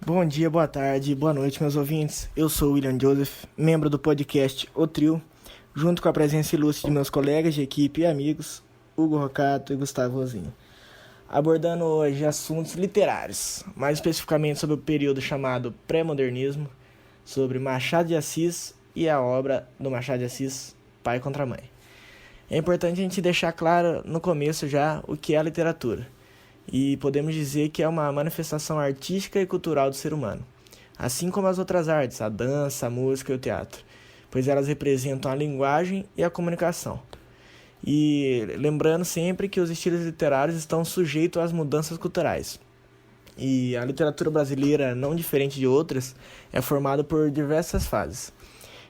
Bom dia, boa tarde, boa noite, meus ouvintes. Eu sou o William Joseph, membro do podcast O Trio, junto com a presença ilustre de meus colegas de equipe e amigos, Hugo Rocato e Gustavo Rosinho, abordando hoje assuntos literários, mais especificamente sobre o período chamado pré-modernismo, sobre Machado de Assis e a obra do Machado de Assis, Pai contra Mãe. É importante a gente deixar claro no começo já o que é a literatura. E podemos dizer que é uma manifestação artística e cultural do ser humano, assim como as outras artes, a dança, a música e o teatro, pois elas representam a linguagem e a comunicação. E lembrando sempre que os estilos literários estão sujeitos às mudanças culturais. E a literatura brasileira, não diferente de outras, é formada por diversas fases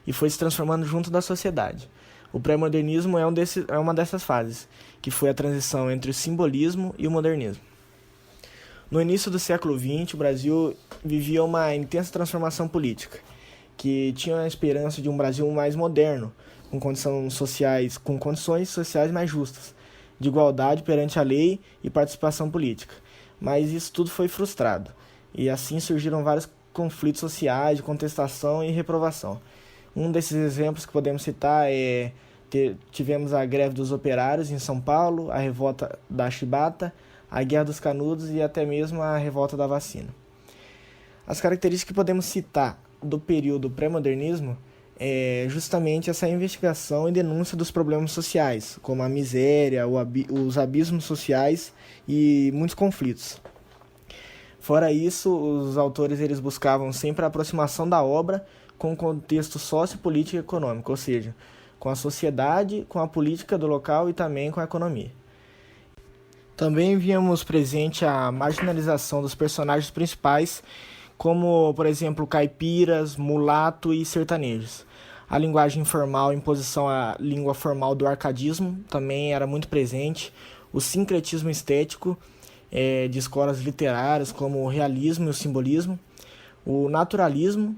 e foi se transformando junto da sociedade. O pré-modernismo é uma dessas fases, que foi a transição entre o simbolismo e o modernismo. No início do século XX, o Brasil vivia uma intensa transformação política, que tinha a esperança de um Brasil mais moderno, com condições sociais mais justas, de igualdade perante a lei e participação política. Mas isso tudo foi frustrado, e assim surgiram vários conflitos sociais de contestação e reprovação. Um desses exemplos que podemos citar tivemos a greve dos operários em São Paulo, a revolta da Chibata, a Guerra dos Canudos e até mesmo a revolta da vacina. As características que podemos citar do período pré-modernismo é justamente essa investigação e denúncia dos problemas sociais, como a miséria, os abismos sociais e muitos conflitos. Fora isso, os autores eles buscavam sempre a aproximação da obra com o contexto sociopolítico e econômico, ou seja, com a sociedade, com a política do local e também com a economia. Também víamos presente a marginalização dos personagens principais, como, por exemplo, caipiras, mulato e sertanejos. A linguagem informal em posição à língua formal do arcadismo também era muito presente. O sincretismo estético de escolas literárias, como o realismo e o simbolismo. O naturalismo,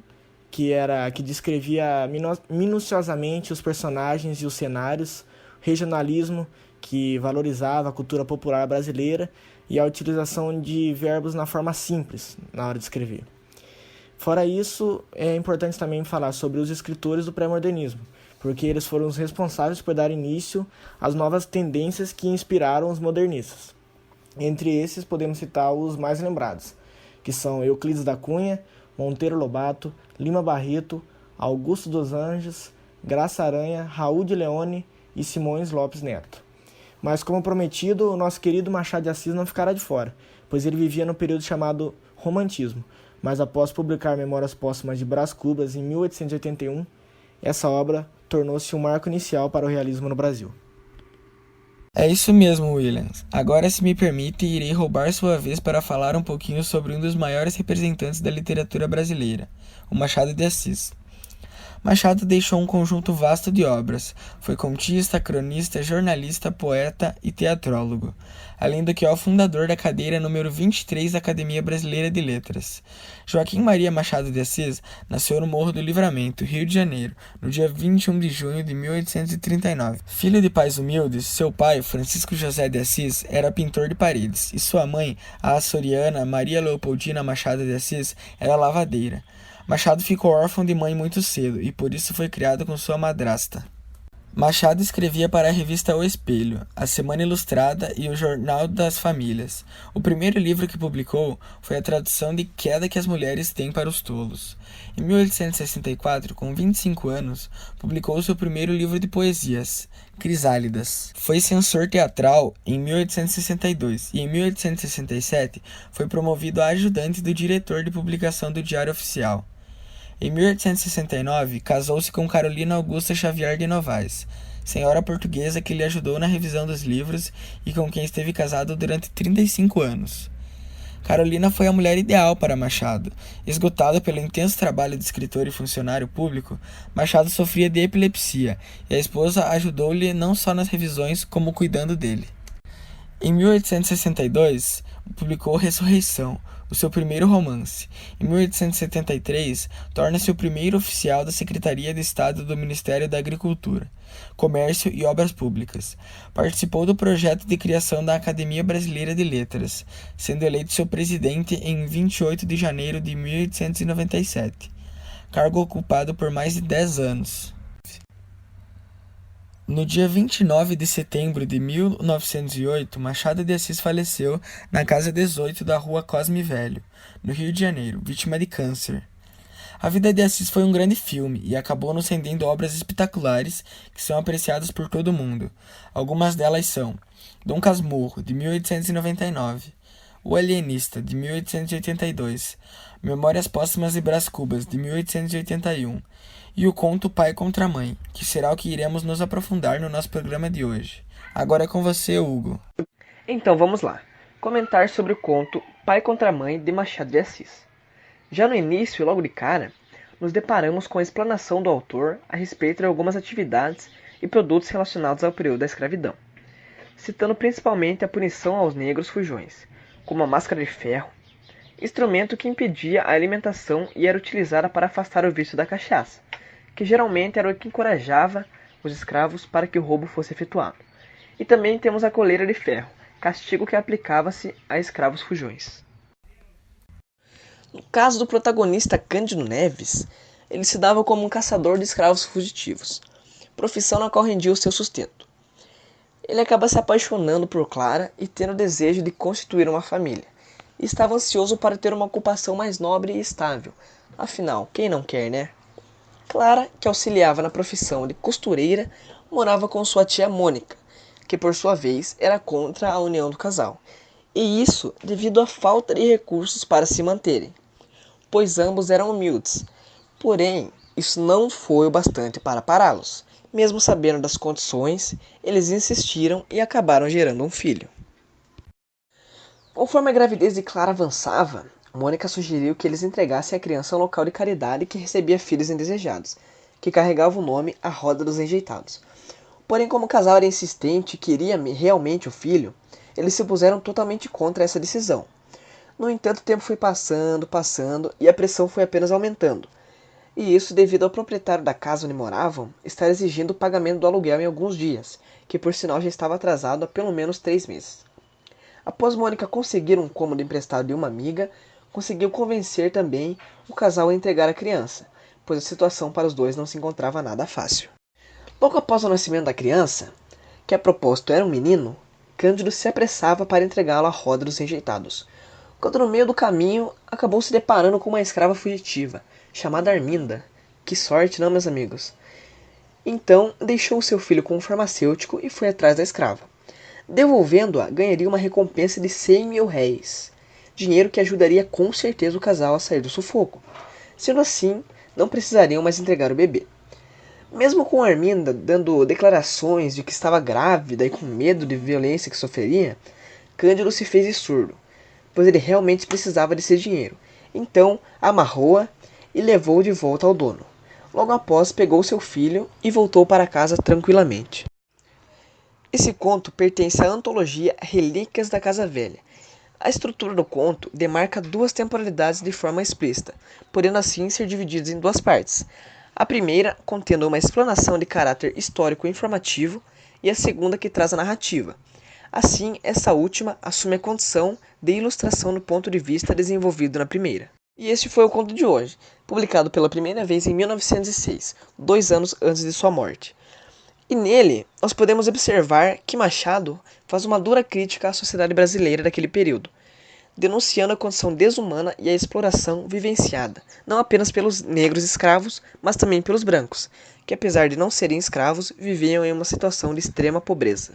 que descrevia minuciosamente os personagens e os cenários, regionalismo, que valorizava a cultura popular brasileira e a utilização de verbos na forma simples na hora de escrever. Fora isso, é importante também falar sobre os escritores do pré-modernismo, porque eles foram os responsáveis por dar início às novas tendências que inspiraram os modernistas. Entre esses, podemos citar os mais lembrados, que são Euclides da Cunha, Monteiro Lobato, Lima Barreto, Augusto dos Anjos, Graça Aranha, Raul de Leone e Simões Lopes Neto. Mas, como prometido, o nosso querido Machado de Assis não ficará de fora, pois ele vivia no período chamado Romantismo, mas após publicar Memórias Póstumas de Brás Cubas em 1881, essa obra tornou-se um marco inicial para o realismo no Brasil. É isso mesmo, Williams. Agora, se me permite, irei roubar sua vez para falar um pouquinho sobre um dos maiores representantes da literatura brasileira, o Machado de Assis. Machado deixou um conjunto vasto de obras. Foi contista, cronista, jornalista, poeta e teatrólogo, além do que é o fundador da cadeira número 23 da Academia Brasileira de Letras. Joaquim Maria Machado de Assis nasceu no Morro do Livramento, Rio de Janeiro, no dia 21 de junho de 1839. Filho de pais humildes, seu pai, Francisco José de Assis, era pintor de paredes, e sua mãe, a açoriana Maria Leopoldina Machado de Assis, era lavadeira. Machado ficou órfão de mãe muito cedo e por isso foi criado com sua madrasta. Machado escrevia para a revista O Espelho, a Semana Ilustrada e o Jornal das Famílias. O primeiro livro que publicou foi a tradução de Queda que as Mulheres Têm para os Tolos. Em 1864, com 25 anos, publicou seu primeiro livro de poesias, Crisálidas. Foi censor teatral em 1862 e em 1867 foi promovido a ajudante do diretor de publicação do Diário Oficial. Em 1869, casou-se com Carolina Augusta Xavier de Novaes, senhora portuguesa que lhe ajudou na revisão dos livros e com quem esteve casado durante 35 anos. Carolina foi a mulher ideal para Machado. Esgotado pelo intenso trabalho de escritor e funcionário público, Machado sofria de epilepsia e a esposa ajudou-lhe não só nas revisões, como cuidando dele. Em 1862, publicou Ressurreição, o seu primeiro romance. Em 1873, torna-se o primeiro oficial da Secretaria de Estado do Ministério da Agricultura, Comércio e Obras Públicas. Participou do projeto de criação da Academia Brasileira de Letras, sendo eleito seu presidente em 28 de janeiro de 1897, cargo ocupado por mais de 10 anos. No dia 29 de setembro de 1908, Machado de Assis faleceu na casa 18 da rua Cosme Velho, no Rio de Janeiro, vítima de câncer. A vida de Assis foi um grande filme e acabou nos rendendo obras espetaculares que são apreciadas por todo mundo. Algumas delas são Dom Casmurro, de 1899, O Alienista, de 1882, Memórias Póstumas de Brás Cubas, de 1881, e o conto Pai contra Mãe, que será o que iremos nos aprofundar no nosso programa de hoje. Agora é com você, Hugo. Então vamos lá, comentar sobre o conto Pai contra Mãe, de Machado de Assis. Já no início, logo de cara, nos deparamos com a explanação do autor a respeito de algumas atividades e produtos relacionados ao período da escravidão, citando principalmente a punição aos negros fujões, como a máscara de ferro, instrumento que impedia a alimentação e era utilizada para afastar o vício da cachaça, que geralmente era o que encorajava os escravos para que o roubo fosse efetuado. E também temos a coleira de ferro, castigo que aplicava-se a escravos fujões. No caso do protagonista Cândido Neves, ele se dava como um caçador de escravos fugitivos, profissão na qual rendia o seu sustento. Ele acaba se apaixonando por Clara e tendo o desejo de constituir uma família, e estava ansioso para ter uma ocupação mais nobre e estável. Afinal, quem não quer, né? Clara, que auxiliava na profissão de costureira, morava com sua tia Mônica, que por sua vez era contra a união do casal, e isso devido à falta de recursos para se manterem, pois ambos eram humildes. Porém, isso não foi o bastante para pará-los. Mesmo sabendo das condições, eles insistiram e acabaram gerando um filho. Conforme a gravidez de Clara avançava, Mônica sugeriu que eles entregassem a criança a um local de caridade que recebia filhos indesejados, que carregava o nome A Roda dos Enjeitados. Porém, como o casal era insistente e queria realmente o filho, eles se puseram totalmente contra essa decisão. No entanto, o tempo foi passando e a pressão foi apenas aumentando. E isso devido ao proprietário da casa onde moravam estar exigindo o pagamento do aluguel em alguns dias, que por sinal já estava atrasado há pelo menos 3 meses. Após Mônica conseguir um cômodo emprestado de uma amiga, conseguiu convencer também o casal a entregar a criança, pois a situação para os dois não se encontrava nada fácil. Logo após o nascimento da criança, que a propósito era um menino, Cândido se apressava para entregá-lo à Roda dos Enjeitados, quando no meio do caminho acabou se deparando com uma escrava fugitiva, chamada Arminda. Que sorte, não, meus amigos? Então deixou seu filho com um farmacêutico e foi atrás da escrava. Devolvendo-a, ganharia uma recompensa de 100 mil réis, dinheiro que ajudaria com certeza o casal a sair do sufoco. Sendo assim, não precisariam mais entregar o bebê. Mesmo com Arminda dando declarações de que estava grávida e com medo de violência que sofreria, Cândido se fez de surdo, pois ele realmente precisava desse dinheiro. Então, amarrou-a e levou-o de volta ao dono. Logo após, pegou seu filho e voltou para casa tranquilamente. Esse conto pertence à antologia Relíquias da Casa Velha. A estrutura do conto demarca 2 temporalidades de forma explícita, podendo assim ser divididas em 2 partes. A primeira contendo uma explanação de caráter histórico informativo e a segunda que traz a narrativa. Assim, essa última assume a condição de ilustração do ponto de vista desenvolvido na primeira. E este foi o conto de hoje, publicado pela primeira vez em 1906, 2 anos antes de sua morte. E nele, nós podemos observar que Machado faz uma dura crítica à sociedade brasileira daquele período, denunciando a condição desumana e a exploração vivenciada, não apenas pelos negros escravos, mas também pelos brancos, que apesar de não serem escravos, viviam em uma situação de extrema pobreza.